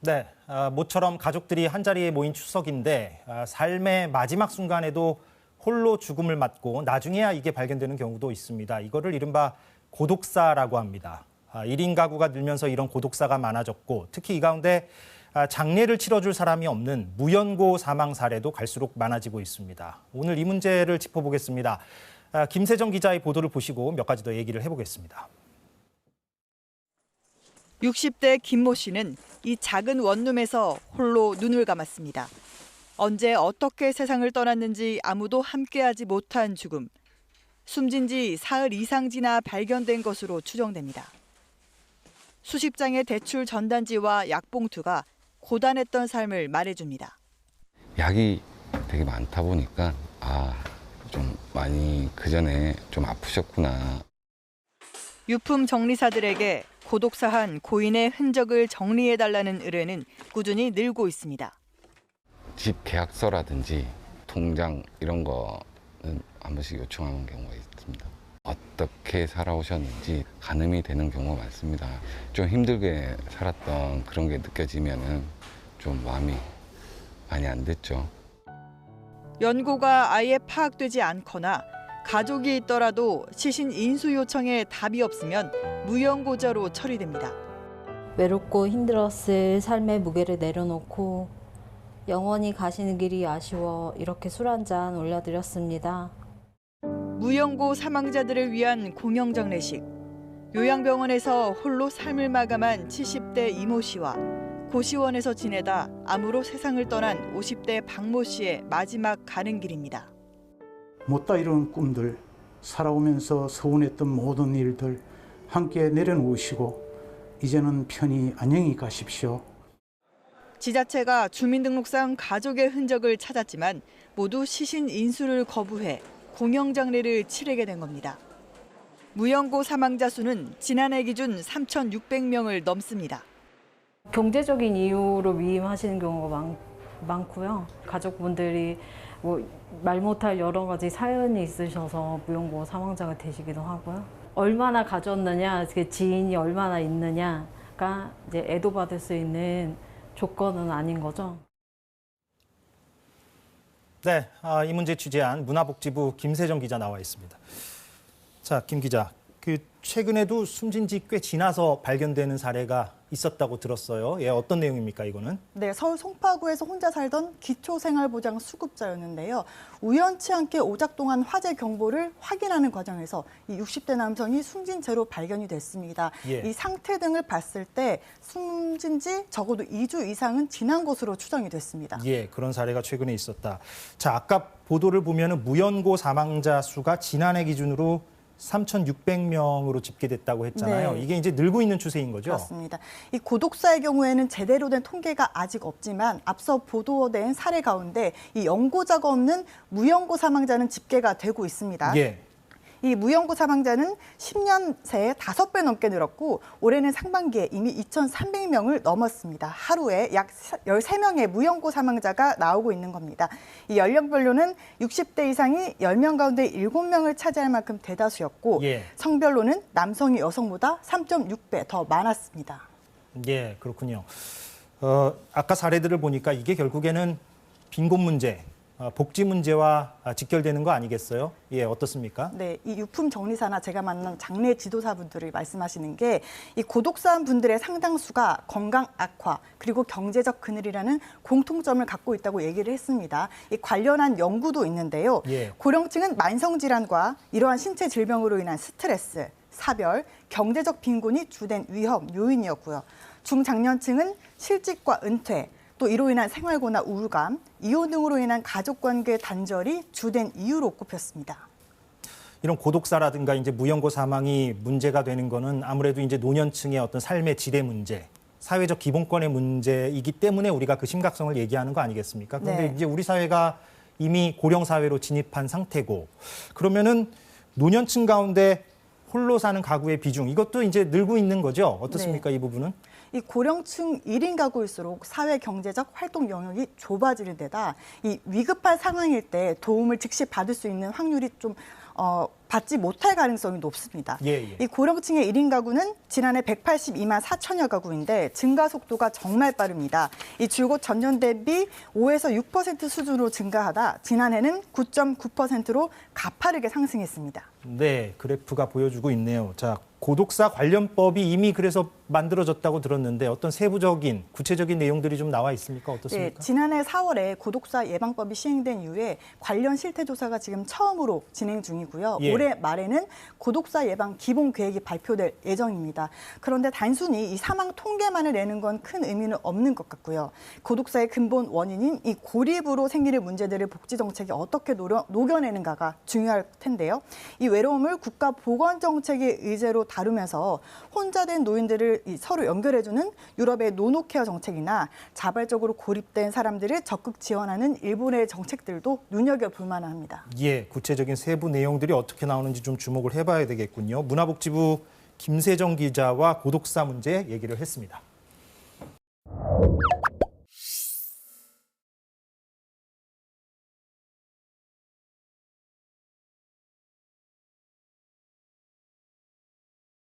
네, 모처럼 가족들이 한자리에 모인 추석인데 삶의 마지막 순간에도 홀로 죽음을 맞고 나중에야 이게 발견되는 경우도 있습니다. 이거를 이른바 고독사라고 합니다. 1인 가구가 늘면서 이런 고독사가 많아졌고 특히 이 가운데 장례를 치러줄 사람이 없는 무연고 사망 사례도 갈수록 많아지고 있습니다. 오늘 이 문제를 짚어보겠습니다. 김세정 기자의 보도를 보시고 몇 가지 더 얘기를 해보겠습니다. 60대 김모 씨는 이 작은 원룸에서 홀로 눈을 감았습니다. 언제 어떻게 세상을 떠났는지 아무도 함께하지 못한 죽음. 숨진 지 사흘 이상 지나 발견된 것으로 추정됩니다. 수십 장의 대출 전단지와 약봉투가 고단했던 삶을 말해줍니다. 약이 되게 많다 보니까 좀 많이 그전에 좀 아프셨구나. 유품 정리사들에게 고독사한 고인의 흔적을 정리해달라는 의뢰는 꾸준히 늘고 있습니다. 집 계약서라든지 통장 이런 거는 한 번씩 요청하는 경우가 있습니다. 어떻게 살아오셨는지 가늠이 되는 경우가 많습니다. 좀 힘들게 살았던 그런 게 느껴지면은 좀 마음이 많이 안 됐죠. 연고가 아예 파악되지 않거나 가족이 있더라도 시신 인수 요청에 답이 없으면 무연고자로 처리됩니다. 외롭고 힘들었을 삶의 무게를 내려놓고 영원히 가시는 길이 아쉬워 이렇게 술 한 잔 올려드렸습니다. 무연고 사망자들을 위한 공영장례식. 요양병원에서 홀로 삶을 마감한 70대 이모 씨와 고시원에서 지내다 암으로 세상을 떠난 50대 박모 씨의 마지막 가는 길입니다. 못다 이룬 꿈들, 살아오면서 서운했던 모든 일들 함께 내려놓으시고 이제는 편히 안녕히 가십시오. 지자체가 주민등록상 가족의 흔적을 찾았지만 모두 시신 인수를 거부해 공영장례를 치르게 된 겁니다. 무연고 사망자 수는 지난해 기준 3,600명을 넘습니다. 경제적인 이유로 위임하시는 경우가 많고요. 가족분들이 말 못할 여러 가지 사연이 있으셔서 무연고 사망자가 되시기도 하고요. 얼마나 가졌느냐, 지인이 얼마나 있느냐가 이제 애도받을 수 있는 조건은 아닌 거죠. 네, 이 문제 취재한 문화복지부 김세정 기자 나와 있습니다. 자, 김 기자, 최근에도 숨진 지 꽤 지나서 발견되는 사례가 있었다고 들었어요. 예, 어떤 내용입니까, 이거는? 네, 서울 송파구에서 혼자 살던 기초생활보장 수급자였는데요. 우연치 않게 오작동한 화재 경보를 확인하는 과정에서 이 60대 남성이 숨진 채로 발견이 됐습니다. 예. 이 상태 등을 봤을 때 숨진 지 적어도 2주 이상은 지난 것으로 추정이 됐습니다. 예, 그런 사례가 최근에 있었다. 자, 아까 보도를 보면은 무연고 사망자 수가 지난해 기준으로 3,600명으로 집계됐다고 했잖아요. 네. 이게 이제 늘고 있는 추세인 거죠? 그렇습니다. 이 고독사의 경우에는 제대로 된 통계가 아직 없지만 앞서 보도된 사례 가운데 이 연고자가 없는 무연고 사망자는 집계가 되고 있습니다. 예. 이 무연고 사망자는 10년 새에 5배 넘게 늘었고 올해는 상반기에 이미 2,300명을 넘었습니다. 하루에 약 13명의 무연고 사망자가 나오고 있는 겁니다. 이 연령별로는 60대 이상이 10명 가운데 7명을 차지할 만큼 대다수였고 예. 성별로는 남성이 여성보다 3.6배 더 많았습니다. 예, 그렇군요. 아까 사례들을 보니까 이게 결국에는 빈곤 문제, 복지 문제와 직결되는 거 아니겠어요? 예, 어떻습니까? 네, 이 유품 정리사나 제가 만난 장례 지도사분들이 말씀하시는 게 이 고독사한 분들의 상당수가 건강 악화 그리고 경제적 그늘이라는 공통점을 갖고 있다고 얘기를 했습니다. 이 관련한 연구도 있는데요. 예. 고령층은 만성 질환과 이러한 신체 질병으로 인한 스트레스, 사별, 경제적 빈곤이 주된 위험 요인이었고요. 중장년층은 실직과 은퇴, 또 이로 인한 생활고나 우울감, 이혼 등으로 인한 가족관계 단절이 주된 이유로 꼽혔습니다. 이런 고독사라든가 이제 무연고 사망이 문제가 되는 거는 아무래도 이제 노년층의 어떤 삶의 질의 문제, 사회적 기본권의 문제이기 때문에 우리가 그 심각성을 얘기하는 거 아니겠습니까? 그런데 네. 이제 우리 사회가 이미 고령 사회로 진입한 상태고 그러면은 노년층 가운데 홀로 사는 가구의 비중 이것도 이제 늘고 있는 거죠? 어떻습니까, 네. 이 부분은? 이 고령층 1인 가구일수록 사회 경제적 활동 영역이 좁아지는 데다 이 위급한 상황일 때 도움을 즉시 받을 수 있는 확률이 좀 받지 못할 가능성이 높습니다. 예. 이 고령층의 1인 가구는 지난해 182만 4천여 가구인데 증가 속도가 정말 빠릅니다. 이 줄곧 전년 대비 5에서 6% 수준으로 증가하다 지난해는 9.9%로 가파르게 상승했습니다. 네, 그래프가 보여주고 있네요. 자, 고독사 관련법이 이미 그래서 만들어졌다고 들었는데 어떤 세부적인 구체적인 내용들이 좀 나와 있습니까? 어떻습니까? 네, 지난해 4월에 고독사 예방법이 시행된 이후에 관련 실태조사가 지금 처음으로 진행 중이고요. 예. 올해 말에는 고독사 예방 기본 계획이 발표될 예정입니다. 그런데 단순히 이 사망 통계만을 내는 건 큰 의미는 없는 것 같고요. 고독사의 근본 원인인 이 고립으로 생기는 문제들을 복지 정책이 어떻게 녹여내는가가 중요할 텐데요. 이 외로움을 국가 보건 정책의 의제로 다루면서 혼자 된 노인들을 서로 연결해주는 유럽의 노노케어 정책이나 자발적으로 고립된 사람들을 적극 지원하는 일본의 정책들도 눈여겨볼 만합니다. 예, 구체적인 세부 내용들이 어떻게 나오는지 좀 주목을 해봐야 되겠군요. 문화복지부 김세정 기자와 고독사 문제 얘기를 했습니다.